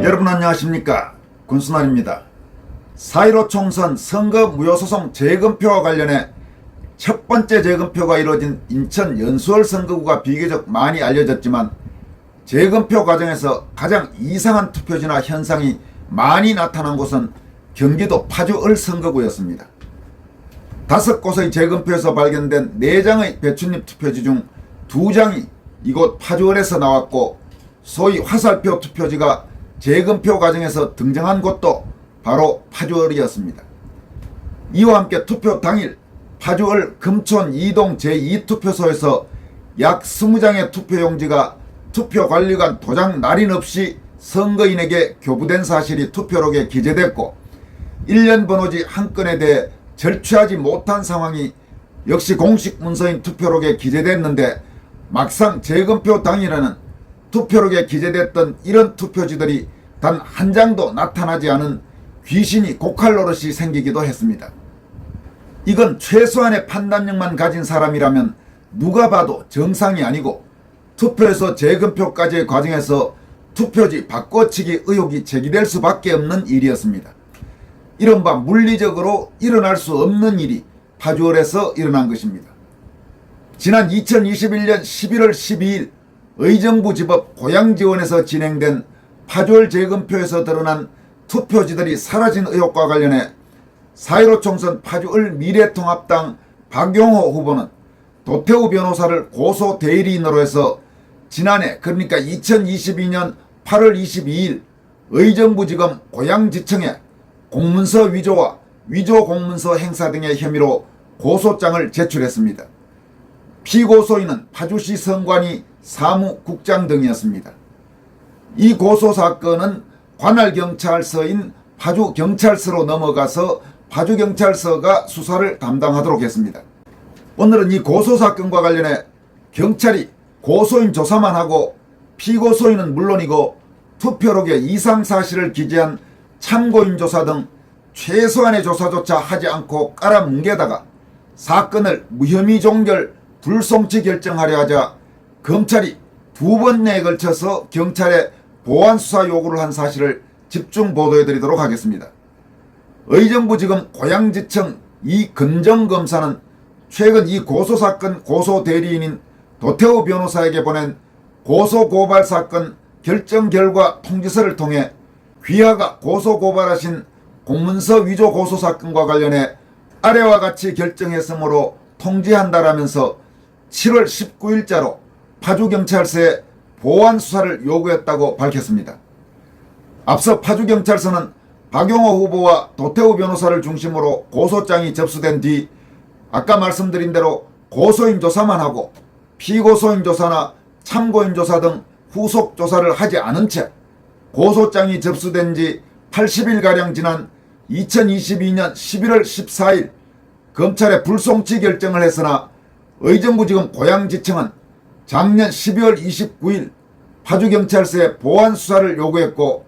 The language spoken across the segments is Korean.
여러분 안녕하십니까, 군수날입니다. 4.15 총선 선거 무효소송 재검표와 관련해 첫 번째 재검표가 이루어진 인천 연수원 선거구가 비교적 많이 알려졌지만 재검표 과정에서 가장 이상한 투표지나 현상이 많이 나타난 곳은 경기도 파주을 선거구였습니다. 5곳의 재검표에서 발견된 4장의 배춧잎 투표지 중 2장이 이곳 파주을에서 나왔고, 소위 화살표 투표지가 재검표 과정에서 등장한 곳도 바로 파주을이었습니다. 이와 함께 투표 당일 파주을 금촌 2동 제2투표소에서 약 20장의 투표용지가 투표관리관 도장 날인 없이 선거인에게 교부된 사실이 투표록에 기재됐고, 1년 번호지 한 건에 대해 절취하지 못한 상황이 역시 공식 문서인 투표록에 기재됐는데, 막상 재검표 당일에는 투표록에 기재됐던 이런 투표지들이 단 한 장도 나타나지 않은 귀신이 곡할 노릇이 생기기도 했습니다. 이건 최소한의 판단력만 가진 사람이라면 누가 봐도 정상이 아니고, 투표에서 재검표까지의 과정에서 투표지 바꿔치기 의혹이 제기될 수밖에 없는 일이었습니다. 이른바 물리적으로 일어날 수 없는 일이 파주을에서 일어난 것입니다. 지난 2021년 11월 12일 의정부지법 고양지원에서 진행된 파주을 재검표에서 드러난 투표지들이 사라진 의혹과 관련해 4.15 총선 파주을 미래통합당 박용호 후보는 도태우 변호사를 고소 대리인으로 해서 지난해, 그러니까 2022년 8월 22일 의정부지검 고양지청에 공문서 위조와 위조 공문서 행사 등의 혐의로 고소장을 제출했습니다. 피고소인은 파주시 선관위 사무국장 등이었습니다. 이 고소사건은 관할경찰서인 파주경찰서로 넘어가서 파주경찰서가 수사를 담당하도록 했습니다. 오늘은 이 고소사건과 관련해 경찰이 고소인 조사만 하고 피고소인은 물론이고 투표록에 이상사실을 기재한 참고인 조사 등 최소한의 조사조차 하지 않고 깔아뭉개다가 사건을 무혐의 종결 불송치 결정하려 하자 검찰이 2번 내에 걸쳐서 경찰에 보완수사 요구를 한 사실을 집중 보도해드리도록 하겠습니다. 의정부지검 고양지청 이근정검사는 최근 이 고소사건 고소대리인인 도태우 변호사에게 보낸 고소고발사건 결정결과 통지서를 통해 귀하가 고소고발하신 공문서 위조 고소사건과 관련해 아래와 같이 결정했으므로 통지한다라면서 7월 19일자로 파주경찰서에 보완수사를 요구했다고 밝혔습니다. 앞서 파주경찰서는 박용호 후보와 도태우 변호사를 중심으로 고소장이 접수된 뒤 아까 말씀드린 대로 고소인 조사만 하고 피고소인 조사나 참고인 조사 등 후속 조사를 하지 않은 채 고소장이 접수된 지 80일가량 지난 2022년 11월 14일 검찰에 불송치 결정을 했으나 의정부지검 고양지청은 작년 12월 29일 파주경찰서에 보완수사를 요구했고,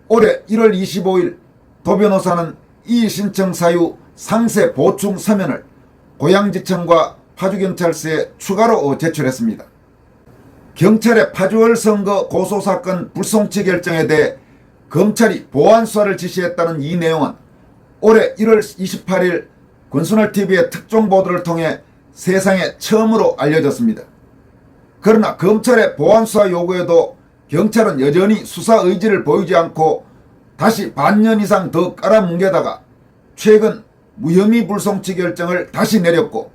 올해 1월 25일 도 변호사는 이 신청 사유 상세 보충 서면을 고양지청과 파주경찰서에 추가로 제출했습니다. 경찰의 파주을 선거 고소사건 불송치 결정에 대해 검찰이 보완수사를 지시했다는 이 내용은 올해 1월 28일 군수날TV의 특종보도를 통해 세상에 처음으로 알려졌습니다. 그러나 검찰의 보완수사 요구에도 경찰은 여전히 수사 의지를 보이지 않고 다시 반년 이상 더 깔아뭉개다가 최근 무혐의 불송치 결정을 다시 내렸고,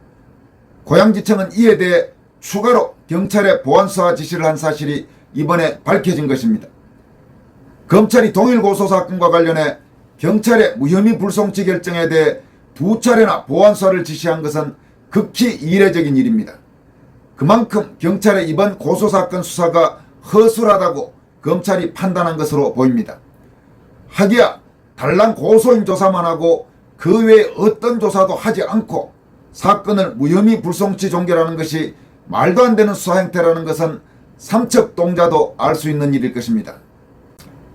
고양지청은 이에 대해 추가로 경찰에 보완수사 지시를 한 사실이 이번에 밝혀진 것입니다. 검찰이 동일 고소사건과 관련해 경찰의 무혐의 불송치 결정에 대해 2차례나 보완수사를 지시한 것은 극히 이례적인 일입니다. 그만큼 경찰의 이번 고소사건 수사가 허술하다고 검찰이 판단한 것으로 보입니다. 하기야 달랑 고소인 조사만 하고 그 외에 어떤 조사도 하지 않고 사건을 무혐의 불송치 종결하는 것이 말도 안 되는 수사 행태라는 것은 삼척동자도 알 수 있는 일일 것입니다.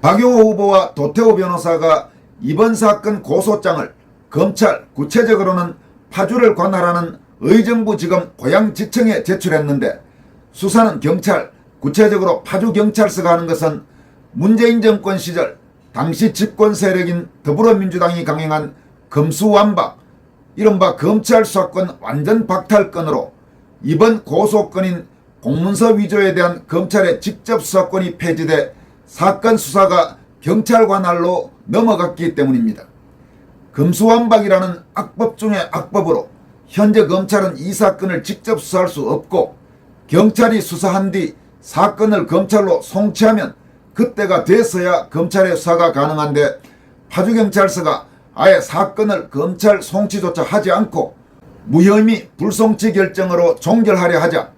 박용호 후보와 도태우 변호사가 이번 사건 고소장을 검찰, 구체적으로는 파주를 관할하는 의정부지검 고양지청에 제출했는데 수사는 경찰, 구체적으로 파주경찰서가 하는 것은 문재인 정권 시절 당시 집권 세력인 더불어민주당이 강행한 검수완박, 이른바 검찰 수사권 완전 박탈건으로 이번 고소건인 공문서 위조에 대한 검찰의 직접 수사권이 폐지돼 사건 수사가 경찰 관할로 넘어갔기 때문입니다. 검수완박이라는 악법 중의 악법으로 현재 검찰은 이 사건을 직접 수사할 수 없고 경찰이 수사한 뒤 사건을 검찰로 송치하면 그때가 돼서야 검찰의 수사가 가능한데 파주경찰서가 아예 사건을 검찰 송치조차 하지 않고 무혐의 불송치 결정으로 종결하려 하자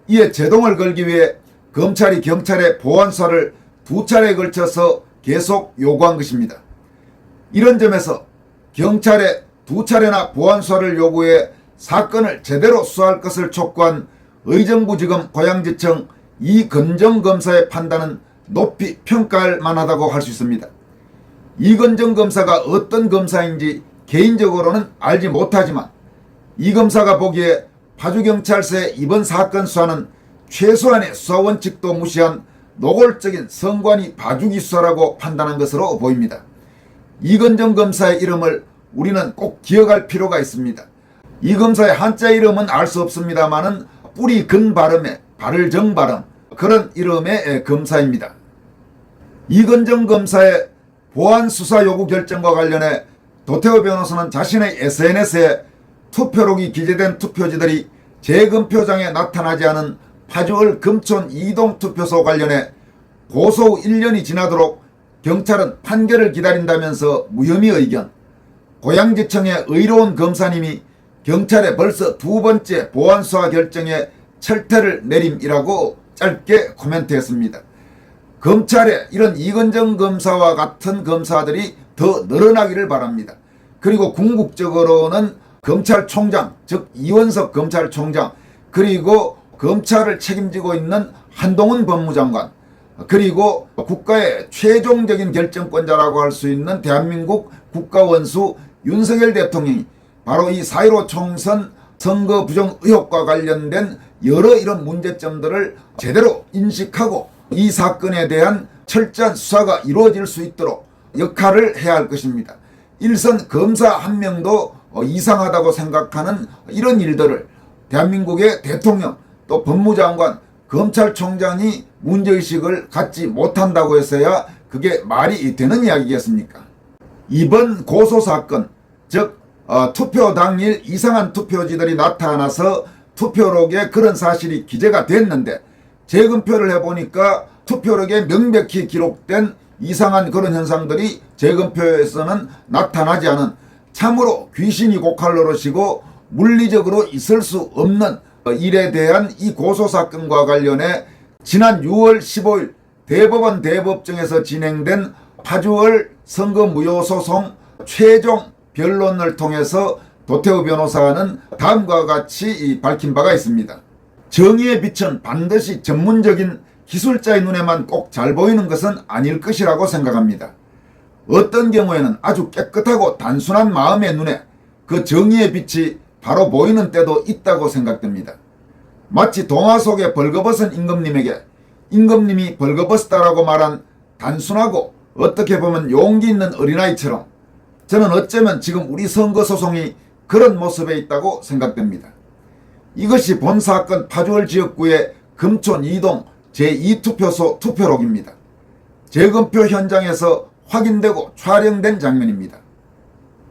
이에 제동을 걸기 위해 검찰이 경찰의 보완수사를 2차례에 걸쳐서 계속 요구한 것입니다. 이런 점에서 경찰에 2차례나 보완수사를 요구해 사건을 제대로 수사할 것을 촉구한 의정부지검 고양지청 이건정 검사의 판단은 높이 평가할 만하다고 할 수 있습니다. 이건정 검사가 어떤 검사인지 개인적으로는 알지 못하지만 이 검사가 보기에 파주경찰서의 이번 사건 수사는 최소한의 수사원칙도 무시한 노골적인 성관이 봐주기 수사라고 판단한 것으로 보입니다. 이건정 검사의 이름을 우리는 꼭 기억할 필요가 있습니다. 이 검사의 한자 이름은 알 수 없습니다마는 뿌리 근 발음의 발정 발음 그런 이름의 검사입니다. 이건정 검사의 보안 수사 요구 결정과 관련해 도태우 변호사는 자신의 SNS에 투표록이 기재된 투표지들이 재검표장에 나타나지 않은 파주을 금촌 이동 투표소 관련해 고소 후 1년이 지나도록 경찰은 판결을 기다린다면서 무혐의 의견, 고양지청의 의로운 검사님이 경찰의 벌써 2번째 보안수사 결정에 철퇴를 내림이라고 짧게 코멘트했습니다. 검찰에 이런 이건정 검사와 같은 검사들이 더 늘어나기를 바랍니다. 그리고 궁극적으로는 검찰총장, 즉 이원석 검찰총장, 그리고 검찰을 책임지고 있는 한동훈 법무장관, 그리고 국가의 최종적인 결정권자라고 할 수 있는 대한민국 국가원수 윤석열 대통령이 바로 이 4.15 총선 선거 부정 의혹과 관련된 여러 이런 문제점들을 제대로 인식하고 이 사건에 대한 철저한 수사가 이루어질 수 있도록 역할을 해야 할 것입니다. 일선 검사 한 명도 이상하다고 생각하는 이런 일들을 대한민국의 대통령 또 법무장관 검찰총장이 문제의식을 갖지 못한다고 해서야 그게 말이 되는 이야기겠습니까? 이번 고소사건 즉 투표 당일 이상한 투표지들이 나타나서 투표록에 그런 사실이 기재가 됐는데 재검표를 해보니까 투표록에 명백히 기록된 이상한 그런 현상들이 재검표에서는 나타나지 않은 참으로 귀신이 고칼 노릇이고 물리적으로 있을 수 없는 일에 대한 이 고소사건과 관련해 지난 6월 15일 대법원 대법정에서 진행된 파주을 선거무효소송 최종 변론을 통해서 도태우 변호사는 다음과 같이 밝힌 바가 있습니다. 정의의 빛은 반드시 전문적인 기술자의 눈에만 꼭 잘 보이는 것은 아닐 것이라고 생각합니다. 어떤 경우에는 아주 깨끗하고 단순한 마음의 눈에 그 정의의 빛이 바로 보이는 때도 있다고 생각됩니다. 마치 동화 속의 벌거벗은 임금님에게 임금님이 벌거벗었다라고 말한 단순하고 어떻게 보면 용기 있는 어린아이처럼 저는 어쩌면 지금 우리 선거소송이 그런 모습에 있다고 생각됩니다. 이것이 본 사건 파주을 지역구의 금촌 2동 제2투표소 투표록입니다. 재검표 현장에서 확인되고 촬영된 장면입니다.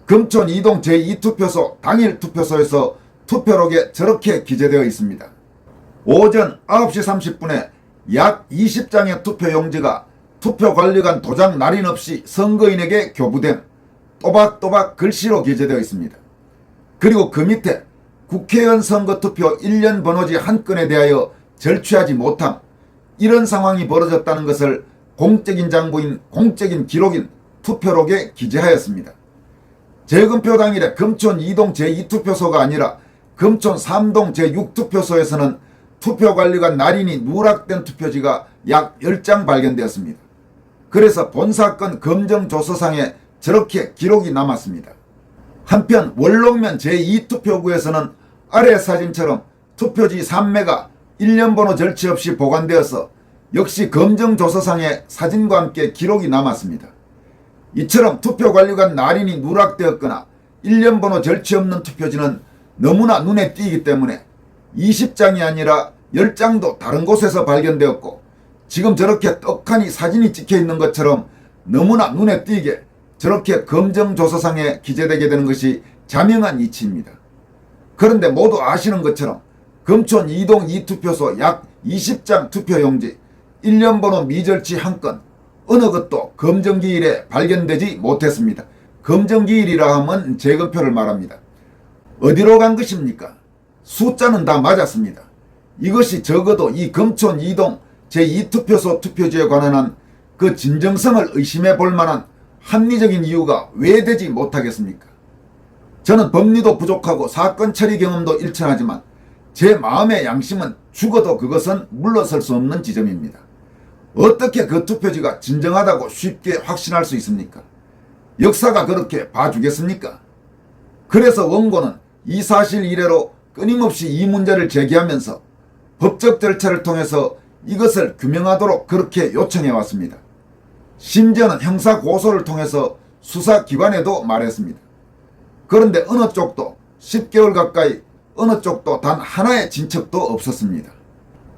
금촌 2동 제2투표소 당일 투표소에서 투표록에 저렇게 기재되어 있습니다. 오전 9시 30분에 약 20장의 투표용지가 투표관리관 도장 날인 없이 선거인에게 교부됨 또박또박 글씨로 기재되어 있습니다. 그리고 그 밑에 국회의원 선거투표 1년 번호지 한 건에 대하여 절취하지 못함 이런 상황이 벌어졌다는 것을 공적인 장부인 공적인 기록인 투표록에 기재하였습니다. 재검표 당일에 금촌 2동 제2투표소가 아니라 금촌 3동 제6투표소에서는 투표관리관 날인이 누락된 투표지가 약 10장 발견되었습니다. 그래서 본사건 검정조서상에 저렇게 기록이 남았습니다. 한편 월록면 제2투표구에서는 아래 사진처럼 투표지 3매가 1년 번호 절취 없이 보관되어서 역시 검정조서상에 사진과 함께 기록이 남았습니다. 이처럼 투표관리관 날인이 누락되었거나 1년 번호 절취 없는 투표지는 너무나 눈에 띄기 때문에 20장이 아니라 10장도 다른 곳에서 발견되었고, 지금 저렇게 떡하니 사진이 찍혀있는 것처럼 너무나 눈에 띄게 저렇게 검정조서상에 기재되게 되는 것이 자명한 이치입니다. 그런데 모두 아시는 것처럼 금촌 2동 2투표소 약 20장 투표용지, 1년 번호 미절치 한 건, 어느 것도 검정기일에 발견되지 못했습니다. 검정기일이라 하면 재검표를 말합니다. 어디로 간 것입니까? 숫자는 다 맞았습니다. 이것이 적어도 이 금촌 2동 제2투표소 투표지에 관한 한 그 진정성을 의심해 볼 만한 합리적인 이유가 왜 되지 못하겠습니까? 저는 법리도 부족하고 사건 처리 경험도 일천하지만 제 마음의 양심은 죽어도 그것은 물러설 수 없는 지점입니다. 어떻게 그 투표지가 진정하다고 쉽게 확신할 수 있습니까? 역사가 그렇게 봐주겠습니까? 그래서 원고는 이 사실 이래로 끊임없이 이 문제를 제기하면서 법적 절차를 통해서 이것을 규명하도록 그렇게 요청해 왔습니다. 심지어는 형사고소를 통해서 수사기관에도 말했습니다. 그런데 어느 쪽도 10개월 가까이 어느 쪽도 단 하나의 진척도 없었습니다.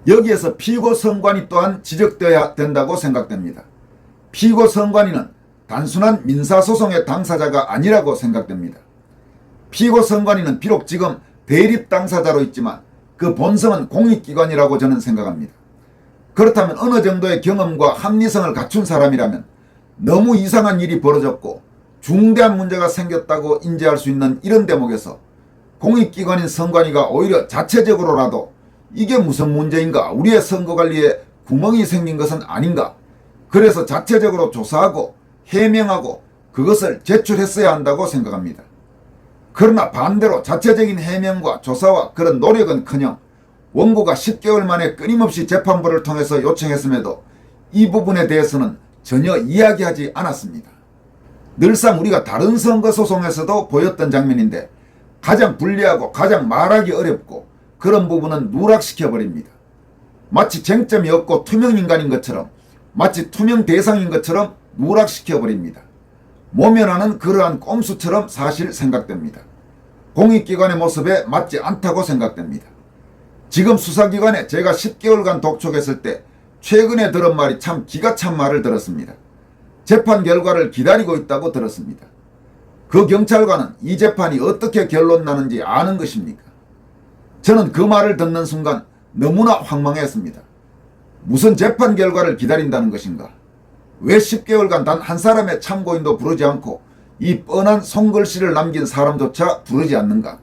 여기에서 피고 선관위 또한 지적되어야 된다고 생각됩니다. 피고 선관위는 단순한 민사소송의 당사자가 아니라고 생각됩니다. 피고 선관위는 비록 지금 대립 당사자로 있지만 그 본성은 공익기관이라고 저는 생각합니다. 그렇다면 어느 정도의 경험과 합리성을 갖춘 사람이라면 너무 이상한 일이 벌어졌고 중대한 문제가 생겼다고 인지할 수 있는 이런 대목에서 공익기관인 선관위가 오히려 자체적으로라도 이게 무슨 문제인가, 우리의 선거관리에 구멍이 생긴 것은 아닌가, 그래서 자체적으로 조사하고 해명하고 그것을 제출했어야 한다고 생각합니다. 그러나 반대로 자체적인 해명과 조사와 그런 노력은커녕 원고가 10개월 만에 끊임없이 재판부를 통해서 요청했음에도 이 부분에 대해서는 전혀 이야기하지 않았습니다. 늘상 우리가 다른 선거소송에서도 보였던 장면인데 가장 불리하고 가장 말하기 어렵고 그런 부분은 누락시켜버립니다. 마치 쟁점이 없고 투명인간인 것처럼, 마치 투명 대상인 것처럼 누락시켜버립니다. 모면하는 그러한 꼼수처럼 사실 생각됩니다. 공익기관의 모습에 맞지 않다고 생각됩니다. 지금 수사기관에 제가 10개월간 독촉했을 때 최근에 들은 말이 참 기가 찬 말을 들었습니다. 재판 결과를 기다리고 있다고 들었습니다. 그 경찰관은 이 재판이 어떻게 결론 나는지 아는 것입니까? 저는 그 말을 듣는 순간 너무나 황망했습니다. 무슨 재판 결과를 기다린다는 것인가? 왜 10개월간 단 한 사람의 참고인도 부르지 않고 이 뻔한 손글씨를 남긴 사람조차 부르지 않는가?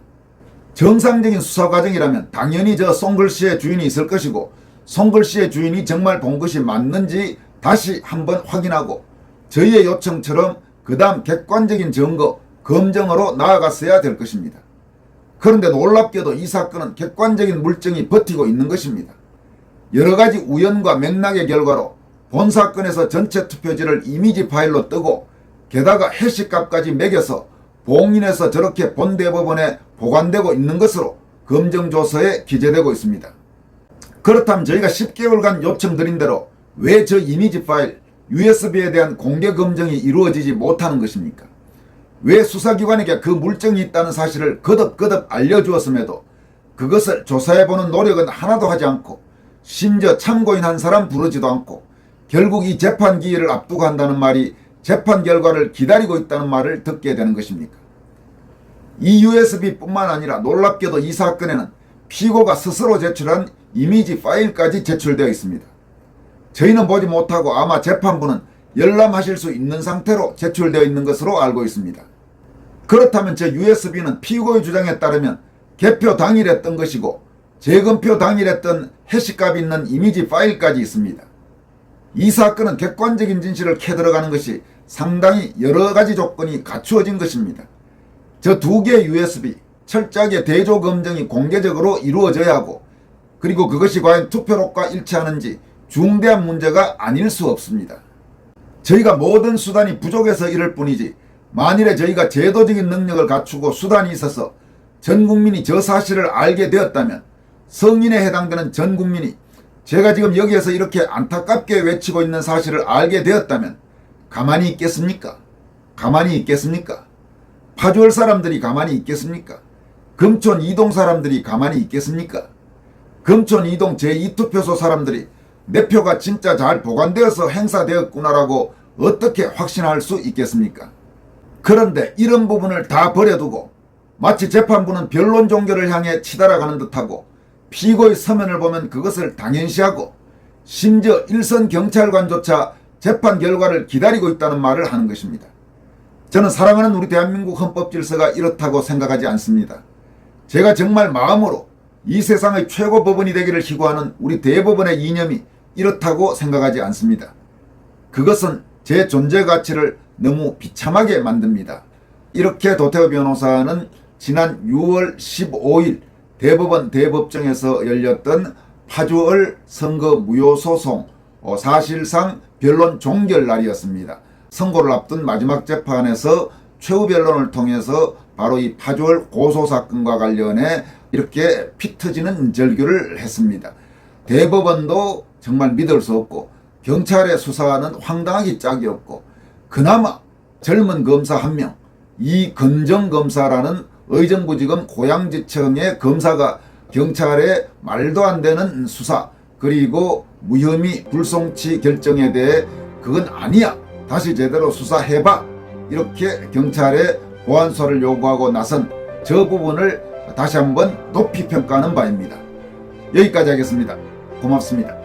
정상적인 수사 과정이라면 당연히 저 손글씨의 주인이 있을 것이고 손글씨의 주인이 정말 본 것이 맞는지 다시 한번 확인하고 저희의 요청처럼 그 다음 객관적인 증거, 검증으로 나아갔어야 될 것입니다. 그런데 놀랍게도 이 사건은 객관적인 물증이 버티고 있는 것입니다. 여러 가지 우연과 맥락의 결과로 본 사건에서 전체 투표지를 이미지 파일로 뜨고 게다가 해시값까지 매겨서 봉인해서 저렇게 본대법원에 보관되고 있는 것으로 검정조서에 기재되고 있습니다. 그렇다면 저희가 10개월간 요청드린 대로 왜 저 이미지 파일, USB에 대한 공개 검증이 이루어지지 못하는 것입니까? 왜 수사기관에게 그 물증이 있다는 사실을 거듭거듭 알려주었음에도 그것을 조사해보는 노력은 하나도 하지 않고 심지어 참고인 한 사람 부르지도 않고 결국 이 재판 기일을 앞두고 한다는 말이 재판 결과를 기다리고 있다는 말을 듣게 되는 것입니까? 이 USB뿐만 아니라 놀랍게도 이 사건에는 피고가 스스로 제출한 이미지 파일까지 제출되어 있습니다. 저희는 보지 못하고 아마 재판부는 열람하실 수 있는 상태로 제출되어 있는 것으로 알고 있습니다. 그렇다면 저 USB는 피고의 주장에 따르면 개표 당일에 뜬 것이고 재검표 당일에 뜬 해시값이 있는 이미지 파일까지 있습니다. 이 사건은 객관적인 진실을 캐들어가는 것이 상당히 여러 가지 조건이 갖추어진 것입니다. 저 두 개의 USB, 철저하게 대조 검증이 공개적으로 이루어져야 하고 그리고 그것이 과연 투표록과 일치하는지 중대한 문제가 아닐 수 없습니다. 저희가 모든 수단이 부족해서 이럴 뿐이지 만일에 저희가 제도적인 능력을 갖추고 수단이 있어서 전 국민이 저 사실을 알게 되었다면, 성인에 해당되는 전 국민이 제가 지금 여기에서 이렇게 안타깝게 외치고 있는 사실을 알게 되었다면 가만히 있겠습니까? 가만히 있겠습니까? 파주을 사람들이 가만히 있겠습니까? 금촌 이동 사람들이 가만히 있겠습니까? 금촌 이동 제2투표소 사람들이 내 표가 진짜 잘 보관되어서 행사되었구나라고 어떻게 확신할 수 있겠습니까? 그런데 이런 부분을 다 버려두고 마치 재판부는 변론 종결을 향해 치달아가는 듯하고 피고의 서면을 보면 그것을 당연시하고 심지어 일선 경찰관조차 재판 결과를 기다리고 있다는 말을 하는 것입니다. 저는 사랑하는 우리 대한민국 헌법 질서가 이렇다고 생각하지 않습니다. 제가 정말 마음으로 이 세상의 최고 법원이 되기를 희구하는 우리 대법원의 이념이 이렇다고 생각하지 않습니다. 그것은 제 존재 가치를 너무 비참하게 만듭니다. 이렇게 도태우 변호사는 지난 6월 15일 대법원 대법정에서 열렸던 파주을 선거 무효소송 사실상 변론 종결 날이었습니다. 선고를 앞둔 마지막 재판에서 최후 변론을 통해서 바로 이 파주을 고소사건과 관련해 이렇게 피 터지는 절규를 했습니다. 대법원도 정말 믿을 수 없고 경찰의 수사는 황당하기 짝이 없고 그나마 젊은 검사 한 명, 이건정 검사라는 의정부지검 고양지청의 검사가 경찰의 말도 안 되는 수사 그리고 무혐의 불송치 결정에 대해 그건 아니야, 다시 제대로 수사해봐, 이렇게 경찰에 보완수사를 요구하고 나선 저 부분을 다시 한번 높이 평가하는 바입니다. 여기까지 하겠습니다. 고맙습니다.